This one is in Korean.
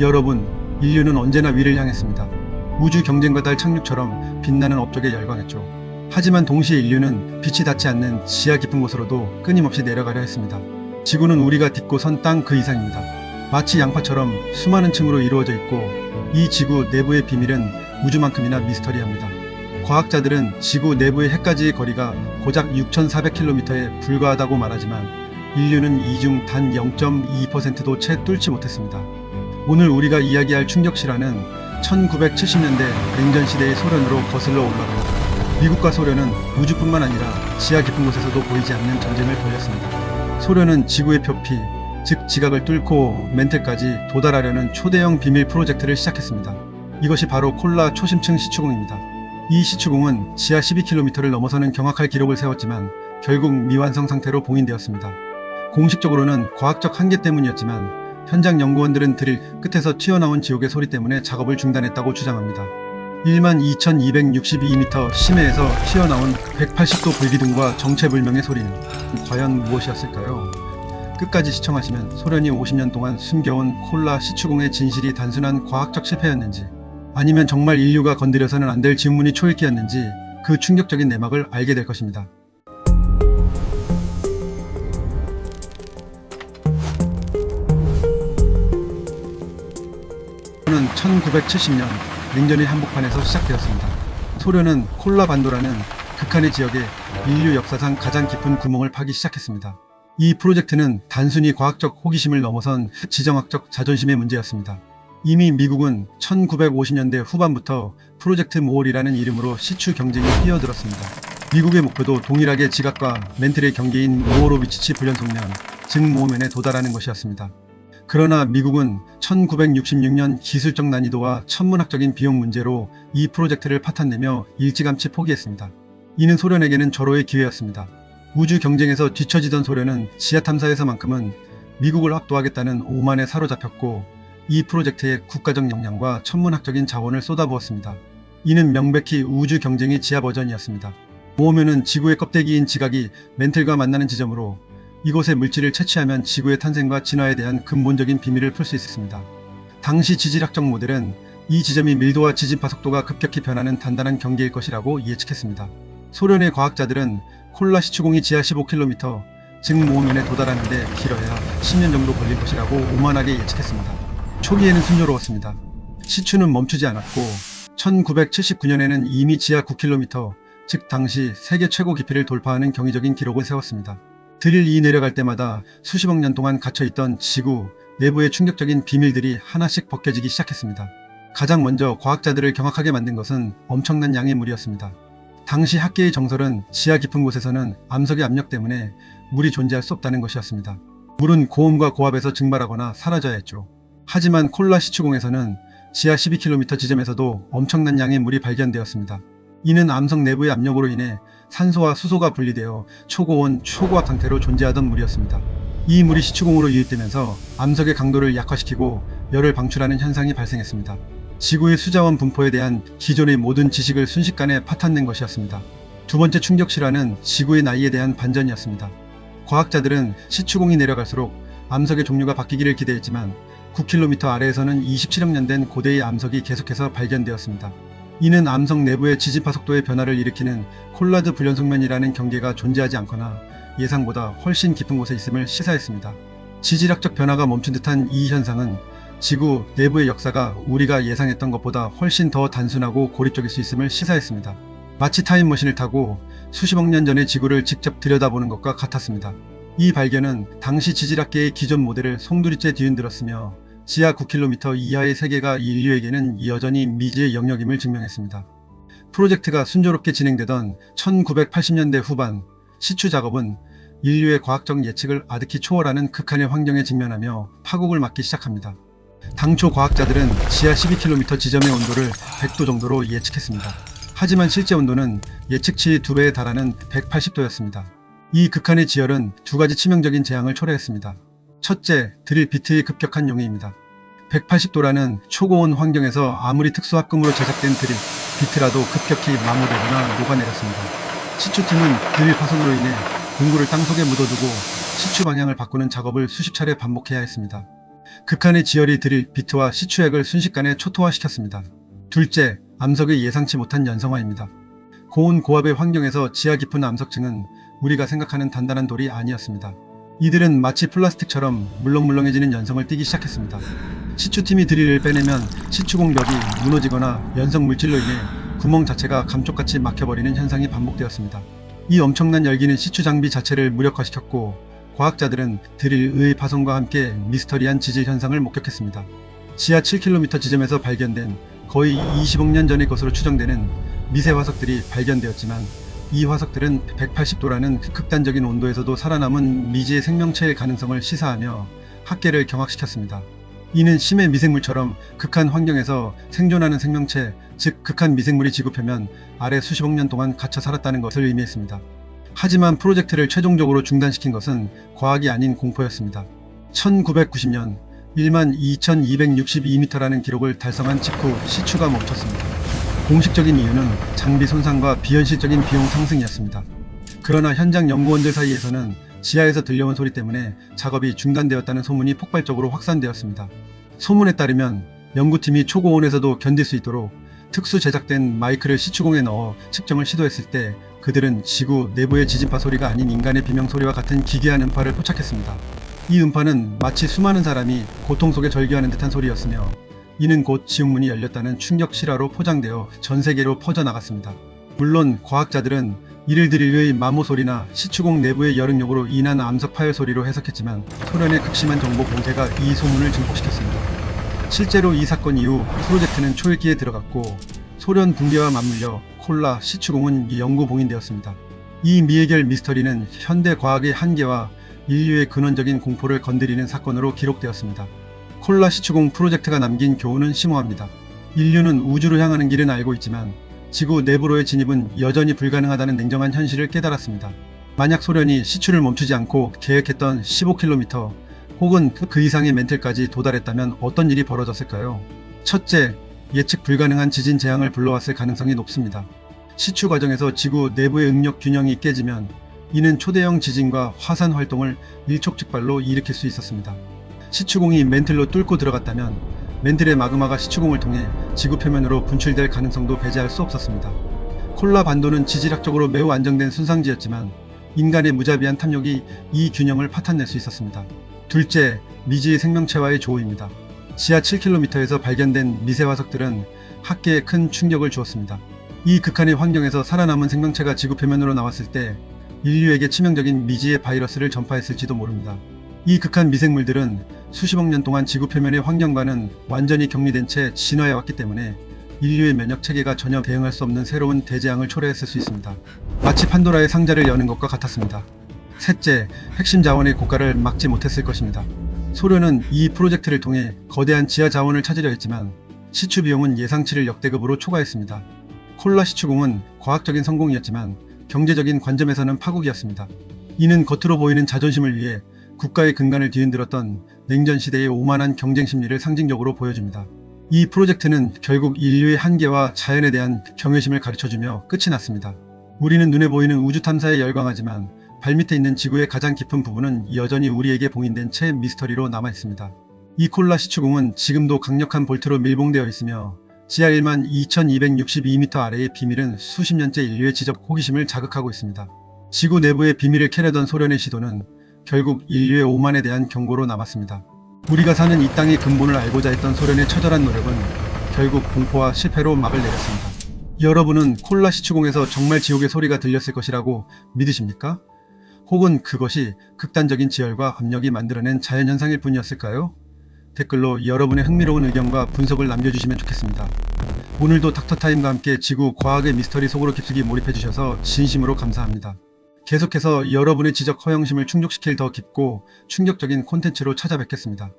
여러분, 인류는 언제나 위를 향했습니다. 우주 경쟁과 달 착륙처럼 빛나는 업적에 열광했죠. 하지만 동시에 인류는 빛이 닿지 않는 지하 깊은 곳으로도 끊임없이 내려가려 했습니다. 지구는 우리가 딛고 선 땅 그 이상입니다. 마치 양파처럼 수많은 층으로 이루어져 있고, 이 지구 내부의 비밀은 우주만큼이나 미스터리합니다. 과학자들은 지구 내부의 해까지의 거리가 고작 6,400km에 불과하다고 말하지만 인류는 이 중 단 0.2%도 채 뚫지 못했습니다. 오늘 우리가 이야기할 충격시라는 1970년대 냉전 시대의 소련으로 거슬러 올라갑니다. 미국과 소련은 우주뿐만 아니라 지하 깊은 곳에서도 보이지 않는 전쟁을 벌였습니다. 소련은 지구의 표피, 즉 지각을 뚫고 멘틀까지 도달하려는 초대형 비밀 프로젝트를 시작했습니다. 이것이 바로 콜라 초심층 시추공입니다. 이 시추공은 지하 12km를 넘어서는 경악할 기록을 세웠지만 결국 미완성 상태로 봉인되었습니다. 공식적으로는 과학적 한계 때문이었지만 현장 연구원들은 드릴 끝에서 튀어나온 지옥의 소리 때문에 작업을 중단했다고 주장합니다. 12,262m 심해에서 튀어나온 180도 불기둥과 정체불명의 소리는 과연 무엇이었을까요? 끝까지 시청하시면 소련이 50년 동안 숨겨온 콜라 시추공의 진실이 단순한 과학적 실패였는지, 아니면 정말 인류가 건드려서는 안 될 진문이 초읽기였는지 그 충격적인 내막을 알게 될 것입니다. 는 1970년 냉전의 한복판에서 시작되었습니다. 소련은 콜라 반도라는 극한의 지역에 인류 역사상 가장 깊은 구멍을 파기 시작했습니다. 이 프로젝트는 단순히 과학적 호기심을 넘어선 지정학적 자존심의 문제였습니다. 이미 미국은 1950년대 후반부터 프로젝트 모올이라는 이름으로 시추 경쟁에 뛰어들었습니다. 미국의 목표도 동일하게 지각과 멘틀의 경계인 모호로비치치 불연속면, 즉 모멘에 도달하는 것이었습니다. 그러나 미국은 1966년 기술적 난이도와 천문학적인 비용 문제로 이 프로젝트를 파탄내며 일찌감치 포기했습니다. 이는 소련에게는 절호의 기회였습니다. 우주 경쟁에서 뒤처지던 소련은 지하 탐사에서만큼은 미국을 압도하겠다는 오만에 사로잡혔고, 이 프로젝트에 국가적 역량과 천문학적인 자원을 쏟아부었습니다. 이는 명백히 우주 경쟁의 지하 버전이었습니다. 모험에는 지구의 껍데기인 지각이 멘틀과 만나는 지점으로 이곳의 물질을 채취하면 지구의 탄생과 진화에 대한 근본적인 비밀을 풀 수 있었습니다. 당시 지질학적 모델은 이 지점이 밀도와 지진파 속도가 급격히 변하는 단단한 경계일 것이라고 예측했습니다. 소련의 과학자들은 콜라 시추공이 지하 15km, 즉 모멘에 도달하는 데 길어야 10년 정도 걸릴 것이라고 오만하게 예측했습니다. 초기에는 순조로웠습니다. 시추는 멈추지 않았고 1979년에는 이미 지하 9km, 즉 당시 세계 최고 깊이를 돌파하는 경이적인 기록을 세웠습니다. 드릴 내려갈 때마다 수십억 년 동안 갇혀있던 지구 내부의 충격적인 비밀들이 하나씩 벗겨지기 시작했습니다. 가장 먼저 과학자들을 경악하게 만든 것은 엄청난 양의 물이었습니다. 당시 학계의 정설은 지하 깊은 곳에서는 암석의 압력 때문에 물이 존재할 수 없다는 것이었습니다. 물은 고온과 고압에서 증발하거나 사라져야 했죠. 하지만 콜라 시추공에서는 지하 12km 지점에서도 엄청난 양의 물이 발견되었습니다. 이는 암석 내부의 압력으로 인해 산소와 수소가 분리되어 초고온, 초고압 상태로 존재하던 물이었습니다. 이 물이 시추공으로 유입되면서 암석의 강도를 약화시키고 열을 방출하는 현상이 발생했습니다. 지구의 수자원 분포에 대한 기존의 모든 지식을 순식간에 파탄낸 것이었습니다. 두 번째 충격시라는 지구의 나이에 대한 반전이었습니다. 과학자들은 시추공이 내려갈수록 암석의 종류가 바뀌기를 기대했지만 9km 아래에서는 27억 년 된 고대의 암석이 계속해서 발견되었습니다. 이는 암석 내부의 지진파 속도의 변화를 일으키는 콜라드 불연속면이라는 경계가 존재하지 않거나 예상보다 훨씬 깊은 곳에 있음을 시사했습니다. 지질학적 변화가 멈춘 듯한 이 현상은 지구 내부의 역사가 우리가 예상했던 것보다 훨씬 더 단순하고 고립적일 수 있음을 시사했습니다. 마치 타임머신을 타고 수십억 년 전의 지구를 직접 들여다보는 것과 같았습니다. 이 발견은 당시 지질학계의 기존 모델을 송두리째 뒤흔들었으며 지하 9km 이하의 세계가 인류에게는 여전히 미지의 영역임을 증명했습니다. 프로젝트가 순조롭게 진행되던 1980년대 후반, 시추 작업은 인류의 과학적 예측을 아득히 초월하는 극한의 환경에 직면하며 파국을 맞기 시작합니다. 당초 과학자들은 지하 12km 지점의 온도를 100도 정도로 예측했습니다. 하지만 실제 온도는 예측치의 2배에 달하는 180도였습니다. 이 극한의 지열은 두 가지 치명적인 재앙을 초래했습니다. 첫째, 드릴 비트의 급격한 용해입니다. 180도라는 초고온 환경에서 아무리 특수합금으로 제작된 드릴 비트라도 급격히 마모되거나 녹아내렸습니다. 시추팀은 드릴 파손으로 인해 공구를 땅속에 묻어두고 시추 방향을 바꾸는 작업을 수십 차례 반복해야 했습니다. 극한의 지열이 드릴 비트와 시추액을 순식간에 초토화시켰습니다. 둘째, 암석의 예상치 못한 연성화입니다. 고온 고압의 환경에서 지하 깊은 암석층은 우리가 생각하는 단단한 돌이 아니었습니다. 이들은 마치 플라스틱처럼 물렁물렁해지는 연성을 띠기 시작했습니다. 시추팀이 드릴을 빼내면 시추공 벽이 무너지거나 연성 물질로 인해 구멍 자체가 감쪽같이 막혀버리는 현상이 반복되었습니다. 이 엄청난 열기는 시추 장비 자체를 무력화시켰고 과학자들은 드릴의 파손과 함께 미스터리한 지질 현상을 목격했습니다. 지하 7km 지점에서 발견된 거의 20억 년 전의 것으로 추정되는 미세 화석들이 발견되었지만 이 화석들은 180도라는 극단적인 온도에서도 살아남은 미지의 생명체의 가능성을 시사하며 학계를 경악시켰습니다. 이는 심해 미생물처럼 극한 환경에서 생존하는 생명체, 즉 극한 미생물이 지구 표면 아래 수십억 년 동안 갇혀 살았다는 것을 의미했습니다. 하지만 프로젝트를 최종적으로 중단시킨 것은 과학이 아닌 공포였습니다. 1990년 12,262m라는 기록을 달성한 직후 시추가 멈췄습니다. 공식적인 이유는 장비 손상과 비현실적인 비용 상승이었습니다. 그러나 현장 연구원들 사이에서는 지하에서 들려온 소리 때문에 작업이 중단되었다는 소문이 폭발적으로 확산되었습니다. 소문에 따르면 연구팀이 초고온에서도 견딜 수 있도록 특수 제작된 마이크를 시추공에 넣어 측정을 시도했을 때 그들은 지구 내부의 지진파 소리가 아닌 인간의 비명소리와 같은 기괴한 음파를 포착했습니다. 이 음파는 마치 수많은 사람이 고통 속에 절규하는 듯한 소리였으며 이는 곧 지옥문이 열렸다는 충격 실화로 포장되어 전 세계로 퍼져나갔습니다. 물론 과학자들은 이를 드릴의 마모 소리나 시추공 내부의 여릉력으로 인한 암석 파열 소리로 해석했지만 소련의 극심한 정보 공세가 이 소문을 증폭시켰습니다. 실제로 이 사건 이후 프로젝트는 초읽기에 들어갔고 소련 붕괴와 맞물려 콜라 시추공은 영구 봉인되었습니다. 이 미해결 미스터리는 현대 과학의 한계와 인류의 근원적인 공포를 건드리는 사건으로 기록되었습니다. 콜라 시추공 프로젝트가 남긴 교훈은 심오합니다. 인류는 우주로 향하는 길은 알고 있지만 지구 내부로의 진입은 여전히 불가능하다는 냉정한 현실을 깨달았습니다. 만약 소련이 시추를 멈추지 않고 계획했던 15km 혹은 그 이상의 멘틀까지 도달했다면 어떤 일이 벌어졌을까요? 첫째, 예측 불가능한 지진 재앙을 불러왔을 가능성이 높습니다. 시추 과정에서 지구 내부의 응력 균형이 깨지면 이는 초대형 지진과 화산 활동을 일촉즉발로 일으킬 수 있었습니다. 시추공이 멘틀로 뚫고 들어갔다면 멘틀의 마그마가 시추공을 통해 지구 표면으로 분출될 가능성도 배제할 수 없었습니다. 콜라 반도는 지질학적으로 매우 안정된 순상지였지만 인간의 무자비한 탐욕이 이 균형을 파탄낼 수 있었습니다. 둘째, 미지의 생명체와의 조우입니다. 지하 7km에서 발견된 미세 화석들은 학계에 큰 충격을 주었습니다. 이 극한의 환경에서 살아남은 생명체가 지구 표면으로 나왔을 때 인류에게 치명적인 미지의 바이러스를 전파했을지도 모릅니다. 이 극한 미생물들은 수십억 년 동안 지구 표면의 환경과는 완전히 격리된 채 진화해왔기 때문에 인류의 면역 체계가 전혀 대응할 수 없는 새로운 대재앙을 초래했을 수 있습니다. 마치 판도라의 상자를 여는 것과 같았습니다. 셋째, 핵심 자원의 고가를 막지 못했을 것입니다. 소련은 이 프로젝트를 통해 거대한 지하 자원을 찾으려 했지만 시추 비용은 예상치를 역대급으로 초과했습니다. 콜라 시추공은 과학적인 성공이었지만 경제적인 관점에서는 파국이었습니다. 이는 겉으로 보이는 자존심을 위해 국가의 근간을 뒤흔들었던 냉전 시대의 오만한 경쟁 심리를 상징적으로 보여줍니다. 이 프로젝트는 결국 인류의 한계와 자연에 대한 경외심을 가르쳐주며 끝이 났습니다. 우리는 눈에 보이는 우주 탐사에 열광하지만 발밑에 있는 지구의 가장 깊은 부분은 여전히 우리에게 봉인된 채 미스터리로 남아있습니다. 이 콜라 시추공은 지금도 강력한 볼트로 밀봉되어 있으며 지하 12,262m 아래의 비밀은 수십 년째 인류의 지적 호기심을 자극하고 있습니다. 지구 내부의 비밀을 캐려던 소련의 시도는 결국 인류의 오만에 대한 경고로 남았습니다. 우리가 사는 이 땅의 근본을 알고자 했던 소련의 처절한 노력은 결국 공포와 실패로 막을 내렸습니다. 여러분은 콜라 시추공에서 정말 지옥의 소리가 들렸을 것이라고 믿으십니까? 혹은 그것이 극단적인 지열과 압력이 만들어낸 자연현상일 뿐이었을까요? 댓글로 여러분의 흥미로운 의견과 분석을 남겨주시면 좋겠습니다. 오늘도 닥터타임과 함께 지구 과학의 미스터리 속으로 깊숙이 몰입해주셔서 진심으로 감사합니다. 계속해서 여러분의 지적 허영심을 충족시킬 더 깊고 충격적인 콘텐츠로 찾아뵙겠습니다.